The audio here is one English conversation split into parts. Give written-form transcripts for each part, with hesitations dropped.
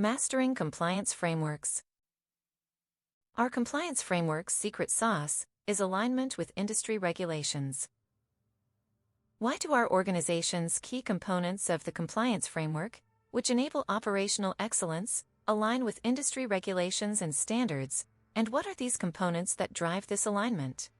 Mastering compliance frameworks. Our compliance framework's secret sauce is alignment with industry regulations. Why do our organization's key components of the compliance framework, which enable operational excellence, align with industry regulations and standards, and what are these components that drive this alignment?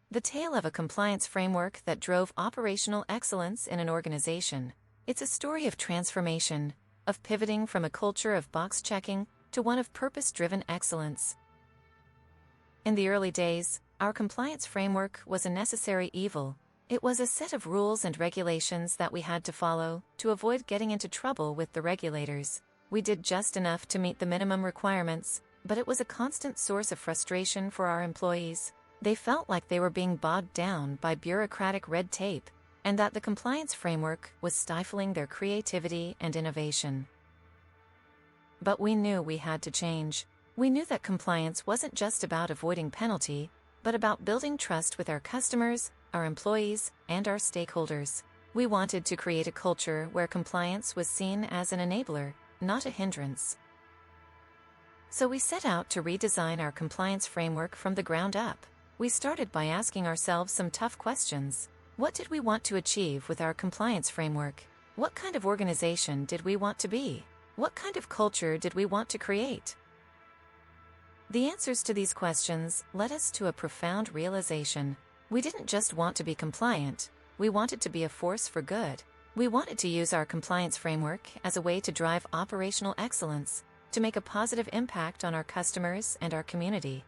The tale of a compliance framework that drove operational excellence in an organization. It's a story of transformation, of pivoting from a culture of box-checking to one of purpose-driven excellence. In the early days, our compliance framework was a necessary evil. It was a set of rules and regulations that we had to follow to avoid getting into trouble with the regulators. We did just enough to meet the minimum requirements, but it was a constant source of frustration for our employees. They felt like they were being bogged down by bureaucratic red tape, and that the compliance framework was stifling their creativity and innovation. But we knew we had to change. We knew that compliance wasn't just about avoiding penalty, but about building trust with our customers, our employees, and our stakeholders. We wanted to create a culture where compliance was seen as an enabler, not a hindrance. So we set out to redesign our compliance framework from the ground up. We started by asking ourselves some tough questions. What did we want to achieve with our compliance framework? What kind of organization did we want to be? What kind of culture did we want to create? The answers to these questions led us to a profound realization. We didn't just want to be compliant, we wanted to be a force for good. We wanted to use our compliance framework as a way to drive operational excellence, to make a positive impact on our customers and our community.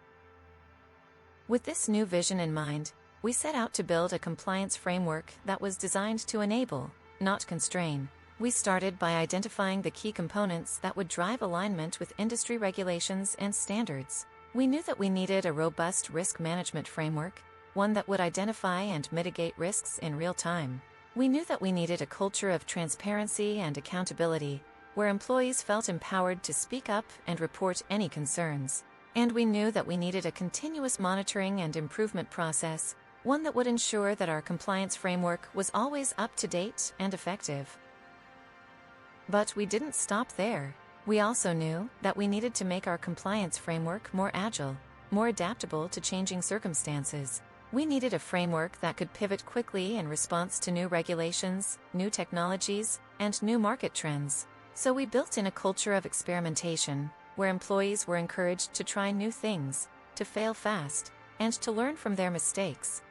With this new vision in mind, we set out to build a compliance framework that was designed to enable, not constrain. We started by identifying the key components that would drive alignment with industry regulations and standards. We knew that we needed a robust risk management framework, one that would identify and mitigate risks in real time. We knew that we needed a culture of transparency and accountability, where employees felt empowered to speak up and report any concerns. And we knew that we needed a continuous monitoring and improvement process, one that would ensure that our compliance framework was always up to date and effective. But we didn't stop there. We also knew that we needed to make our compliance framework more agile, more adaptable to changing circumstances. We needed a framework that could pivot quickly in response to new regulations, new technologies, and new market trends. So we built in a culture of experimentation, where employees were encouraged to try new things, to fail fast, and to learn from their mistakes.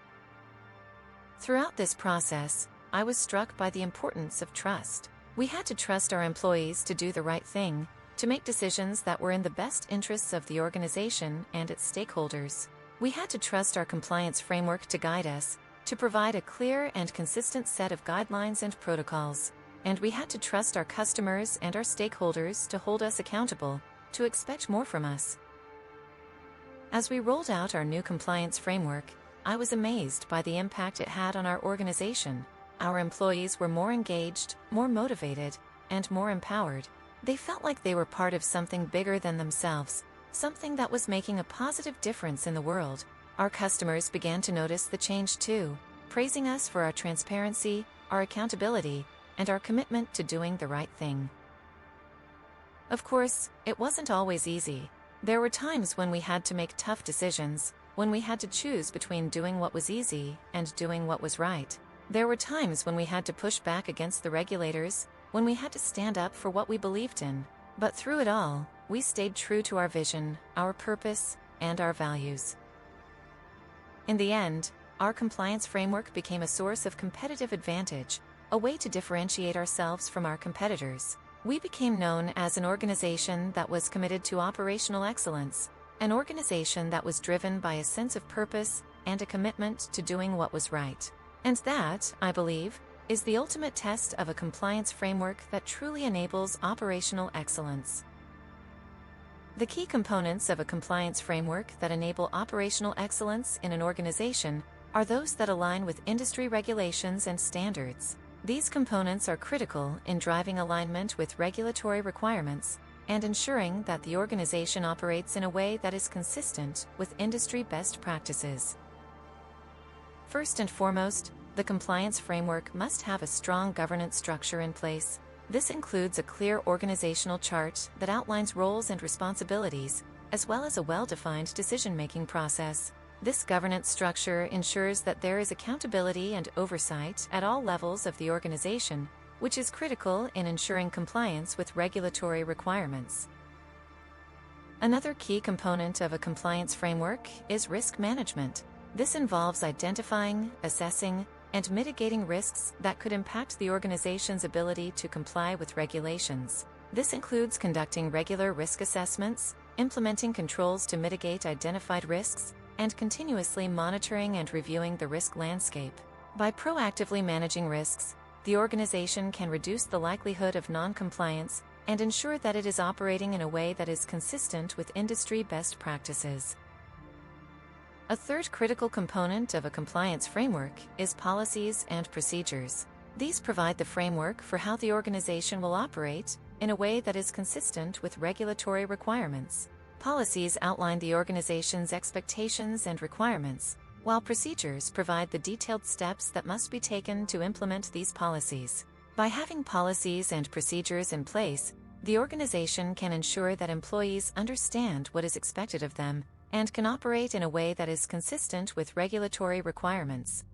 Throughout this process, I was struck by the importance of trust. We had to trust our employees to do the right thing, to make decisions that were in the best interests of the organization and its stakeholders. We had to trust our compliance framework to guide us, to provide a clear and consistent set of guidelines and protocols. And we had to trust our customers and our stakeholders to hold us accountable, to expect more from us. As we rolled out our new compliance framework, I was amazed by the impact it had on our organization. Our employees were more engaged, more motivated, and more empowered. They felt like they were part of something bigger than themselves, something that was making a positive difference in the world. Our customers began to notice the change too, praising us for our transparency, our accountability, and our commitment to doing the right thing. Of course, it wasn't always easy. There were times when we had to make tough decisions, when we had to choose between doing what was easy and doing what was right. There were times when we had to push back against the regulators, when we had to stand up for what we believed in. But through it all, we stayed true to our vision, our purpose, and our values. In the end, our compliance framework became a source of competitive advantage, a way to differentiate ourselves from our competitors. We became known as an organization that was committed to operational excellence, an organization that was driven by a sense of purpose and a commitment to doing what was right. And that, I believe, is the ultimate test of a compliance framework that truly enables operational excellence. The key components of a compliance framework that enable operational excellence in an organization are those that align with industry regulations and standards. These components are critical in driving alignment with regulatory requirements and ensuring that the organization operates in a way that is consistent with industry best practices. First and foremost, the compliance framework must have a strong governance structure in place. This includes a clear organizational chart that outlines roles and responsibilities, as well as a well-defined decision-making process. This governance structure ensures that there is accountability and oversight at all levels of the organization, which is critical in ensuring compliance with regulatory requirements. Another key component of a compliance framework is risk management. This involves identifying, assessing, and mitigating risks that could impact the organization's ability to comply with regulations. This includes conducting regular risk assessments, implementing controls to mitigate identified risks, and continuously monitoring and reviewing the risk landscape. By proactively managing risks, the organization can reduce the likelihood of non-compliance and ensure that it is operating in a way that is consistent with industry best practices. A third critical component of a compliance framework is policies and procedures. These provide the framework for how the organization will operate in a way that is consistent with regulatory requirements. Policies outline the organization's expectations and requirements, while procedures provide the detailed steps that must be taken to implement these policies. By having policies and procedures in place, the organization can ensure that employees understand what is expected of them and can operate in a way that is consistent with regulatory requirements.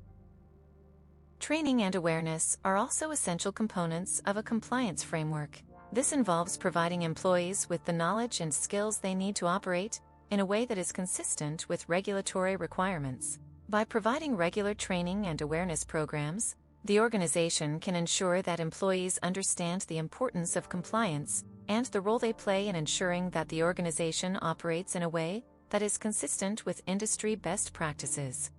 Training and awareness are also essential components of a compliance framework. This involves providing employees with the knowledge and skills they need to operate in a way that is consistent with regulatory requirements. By providing regular training and awareness programs, the organization can ensure that employees understand the importance of compliance and the role they play in ensuring that the organization operates in a way that is consistent with industry best practices.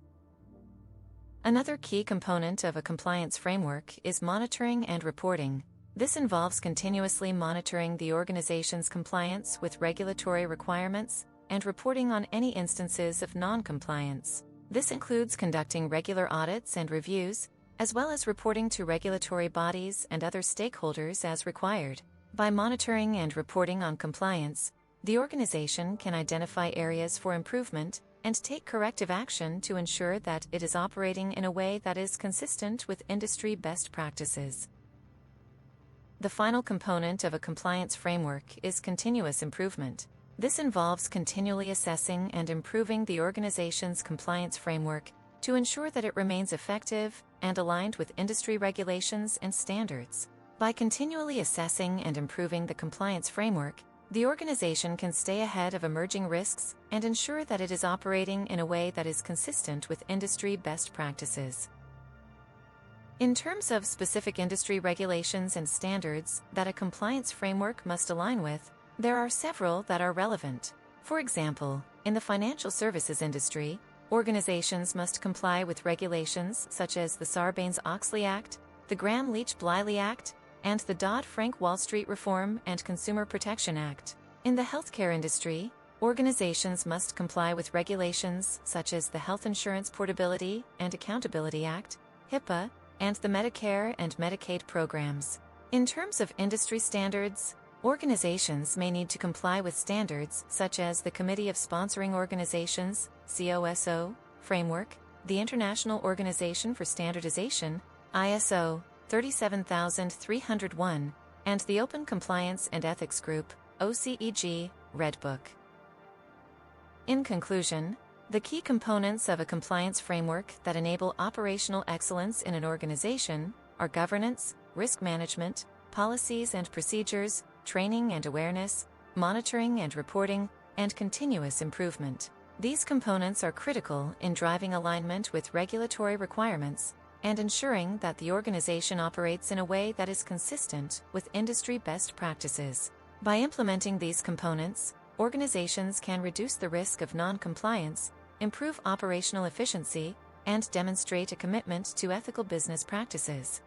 Another key component of a compliance framework is monitoring and reporting. This involves continuously monitoring the organization's compliance with regulatory requirements and reporting on any instances of non-compliance. This includes conducting regular audits and reviews, as well as reporting to regulatory bodies and other stakeholders as required. By monitoring and reporting on compliance, the organization can identify areas for improvement and take corrective action to ensure that it is operating in a way that is consistent with industry best practices. The final component of a compliance framework is continuous improvement. This involves continually assessing and improving the organization's compliance framework to ensure that it remains effective and aligned with industry regulations and standards. By continually assessing and improving the compliance framework, the organization can stay ahead of emerging risks and ensure that it is operating in a way that is consistent with industry best practices. In terms of specific industry regulations and standards that a compliance framework must align with, there are several that are relevant. For example, in the financial services industry, organizations must comply with regulations such as the Sarbanes-Oxley Act, the Gramm-Leach-Bliley Act, and the Dodd-Frank Wall Street Reform and Consumer Protection Act. In the healthcare industry, organizations must comply with regulations such as the Health Insurance Portability and Accountability Act, HIPAA, and the Medicare and Medicaid programs. In terms of industry standards, organizations may need to comply with standards such as the Committee of Sponsoring Organizations (COSO) framework, the International Organization for Standardization (ISO) 37301, and the Open Compliance and Ethics Group (OCEG) Red Book. In conclusion, the key components of a compliance framework that enable operational excellence in an organization are governance, risk management, policies and procedures, training and awareness, monitoring and reporting, and continuous improvement. These components are critical in driving alignment with regulatory requirements and ensuring that the organization operates in a way that is consistent with industry best practices. By implementing these components, organizations can reduce the risk of non-compliance, improve operational efficiency, and demonstrate a commitment to ethical business practices.